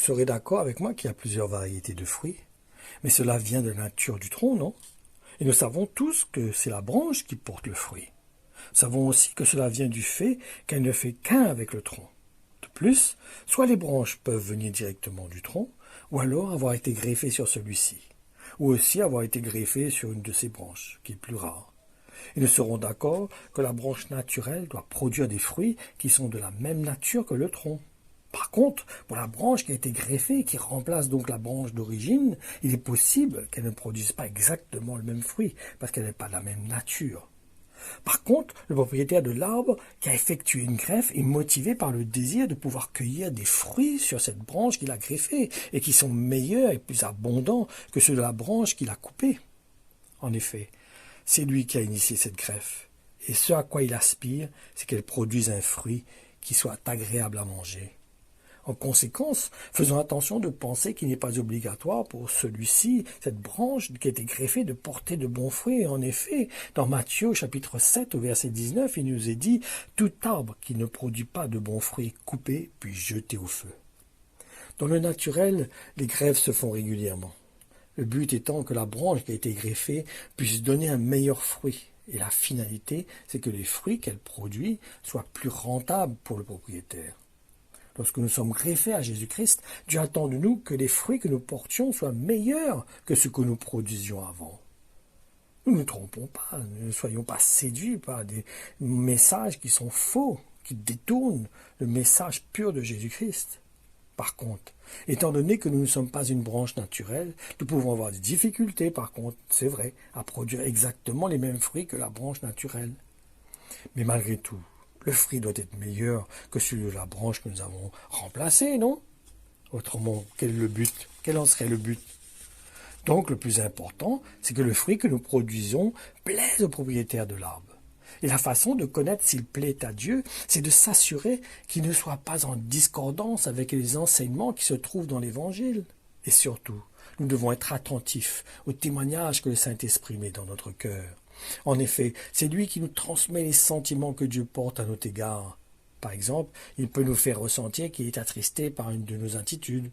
serez d'accord avec moi qu'il y a plusieurs variétés de fruits. Mais cela vient de la nature du tronc, non? Et nous savons tous que c'est la branche qui porte le fruit. Nous savons aussi que cela vient du fait qu'elle ne fait qu'un avec le tronc. De plus, soit les branches peuvent venir directement du tronc, ou alors avoir été greffées sur celui-ci, ou aussi avoir été greffées sur une de ces branches, qui est plus rare. Et nous serons d'accord que la branche naturelle doit produire des fruits qui sont de la même nature que le tronc. Par contre, pour la branche qui a été greffée, qui remplace donc la branche d'origine, il est possible qu'elle ne produise pas exactement le même fruit, parce qu'elle n'est pas de la même nature. Par contre, le propriétaire de l'arbre qui a effectué une greffe est motivé par le désir de pouvoir cueillir des fruits sur cette branche qu'il a greffée et qui sont meilleurs et plus abondants que ceux de la branche qu'il a coupée. En effet, c'est lui qui a initié cette greffe. Et ce à quoi il aspire, c'est qu'elle produise un fruit qui soit agréable à manger. En conséquence, faisons attention de penser qu'il n'est pas obligatoire pour celui-ci, cette branche qui a été greffée, de porter de bons fruits. En effet, dans Matthieu au chapitre 7 au verset 19, il nous est dit « Tout arbre qui ne produit pas de bons fruits est coupé puis jeté au feu ». Dans le naturel, les greffes se font régulièrement. Le but étant que la branche qui a été greffée puisse donner un meilleur fruit. Et la finalité, c'est que les fruits qu'elle produit soient plus rentables pour le propriétaire. Lorsque nous sommes greffés à Jésus-Christ, Dieu attend de nous que les fruits que nous portions soient meilleurs que ce que nous produisions avant. Nous ne nous trompons pas, ne soyons pas séduits par des messages qui sont faux, qui détournent le message pur de Jésus-Christ. Par contre, étant donné que nous ne sommes pas une branche naturelle, nous pouvons avoir des difficultés, par contre, c'est vrai, à produire exactement les mêmes fruits que la branche naturelle. Mais malgré tout, le fruit doit être meilleur que celui de la branche que nous avons remplacée, non? Autrement, quel est le but? Quel en serait le but? Donc, le plus important, c'est que le fruit que nous produisons plaise au propriétaire de l'arbre. Et la façon de connaître s'il plaît à Dieu, c'est de s'assurer qu'il ne soit pas en discordance avec les enseignements qui se trouvent dans l'Évangile. Et surtout, nous devons être attentifs au témoignage que le Saint-Esprit met dans notre cœur. En effet, c'est lui qui nous transmet les sentiments que Dieu porte à notre égard. Par exemple, il peut nous faire ressentir qu'il est attristé par une de nos attitudes.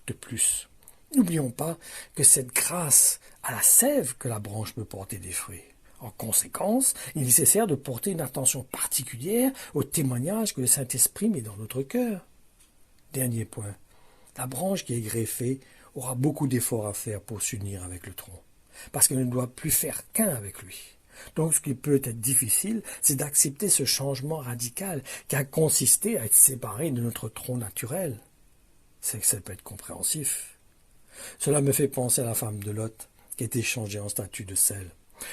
De plus, n'oublions pas que cette grâce a la sève que la branche peut porter des fruits. En conséquence, il est nécessaire de porter une attention particulière au témoignage que le Saint-Esprit met dans notre cœur. Dernier point, la branche qui est greffée aura beaucoup d'efforts à faire pour s'unir avec le tronc, parce qu'elle ne doit plus faire qu'un avec lui. Donc ce qui peut être difficile, c'est d'accepter ce changement radical qui a consisté à être séparé de notre tronc naturel. C'est que ça peut être compréhensif. Cela me fait penser à la femme de Lot, qui a été changée en statue de sel,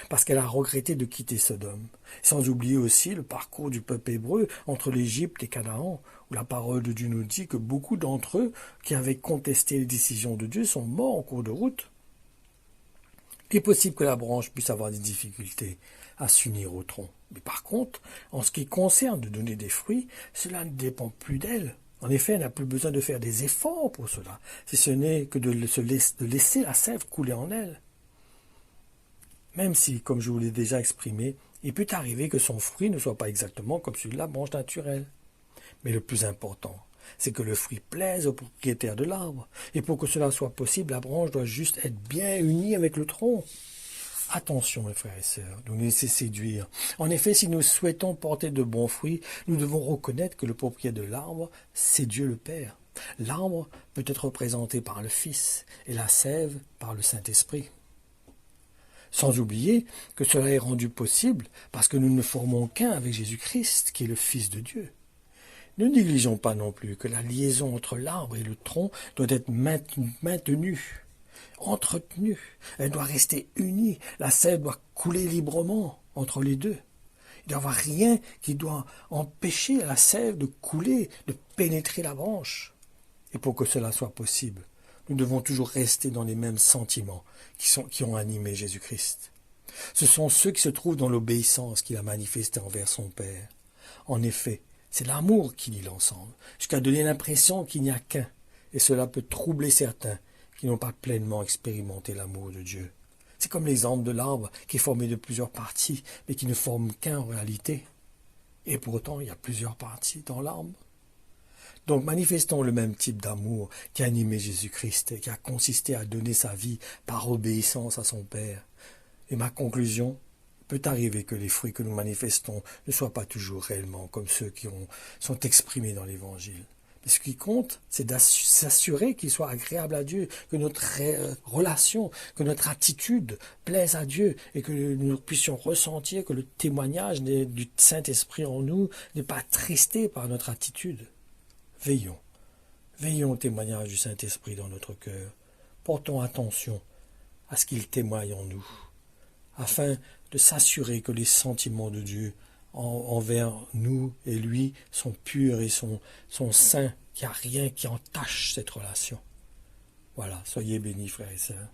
parce qu'elle a regretté de quitter Sodome, sans oublier aussi le parcours du peuple hébreu entre l'Égypte et Canaan, où la parole de Dieu nous dit que beaucoup d'entre eux qui avaient contesté les décisions de Dieu sont morts en cours de route. Il est possible que la branche puisse avoir des difficultés à s'unir au tronc. Mais par contre, en ce qui concerne de donner des fruits, cela ne dépend plus d'elle. En effet, elle n'a plus besoin de faire des efforts pour cela, si ce n'est que de laisser la sève couler en elle. Même si, comme je vous l'ai déjà exprimé, il peut arriver que son fruit ne soit pas exactement comme celui de la branche naturelle. Mais le plus important, c'est que le fruit plaise au propriétaire de l'arbre. Et pour que cela soit possible, la branche doit juste être bien unie avec le tronc. Attention, mes frères et sœurs, de nous laisser séduire. En effet, si nous souhaitons porter de bons fruits, nous devons reconnaître que le propriétaire de l'arbre, c'est Dieu le Père. L'arbre peut être représenté par le Fils et la sève par le Saint-Esprit. Sans oublier que cela est rendu possible parce que nous ne formons qu'un avec Jésus-Christ, qui est le Fils de Dieu. Ne négligeons pas non plus que la liaison entre l'arbre et le tronc doit être maintenue, entretenue. Elle doit rester unie. La sève doit couler librement entre les deux. Il n'y doit y avoir rien qui doit empêcher la sève de couler, de pénétrer la branche. Et pour que cela soit possible, nous devons toujours rester dans les mêmes sentiments qui ont animé Jésus-Christ. Ce sont ceux qui se trouvent dans l'obéissance qu'il a manifestée envers son Père. En effet, c'est l'amour qui lie l'ensemble, jusqu'à donner l'impression qu'il n'y a qu'un, et cela peut troubler certains qui n'ont pas pleinement expérimenté l'amour de Dieu. C'est comme l'exemple de l'arbre qui est formé de plusieurs parties, mais qui ne forme qu'un en réalité. Et pourtant, il y a plusieurs parties dans l'arbre. Donc manifestons le même type d'amour qui a animé Jésus-Christ et qui a consisté à donner sa vie par obéissance à son Père. Et ma conclusion, il peut arriver que les fruits que nous manifestons ne soient pas toujours réellement comme ceux qui sont exprimés dans l'Évangile. Mais ce qui compte, c'est s'assurer qu'il soit agréable à Dieu, que notre relation, que notre attitude plaise à Dieu et que nous puissions ressentir que le témoignage du Saint-Esprit en nous n'est pas attristé par notre attitude. Veillons. Veillons au témoignage du Saint-Esprit dans notre cœur. Portons attention à ce qu'il témoigne en nous, afin de s'assurer que les sentiments de Dieu envers nous et lui sont purs et sont saints, qu'il n'y a rien qui entache cette relation. Voilà, soyez bénis frères et sœurs.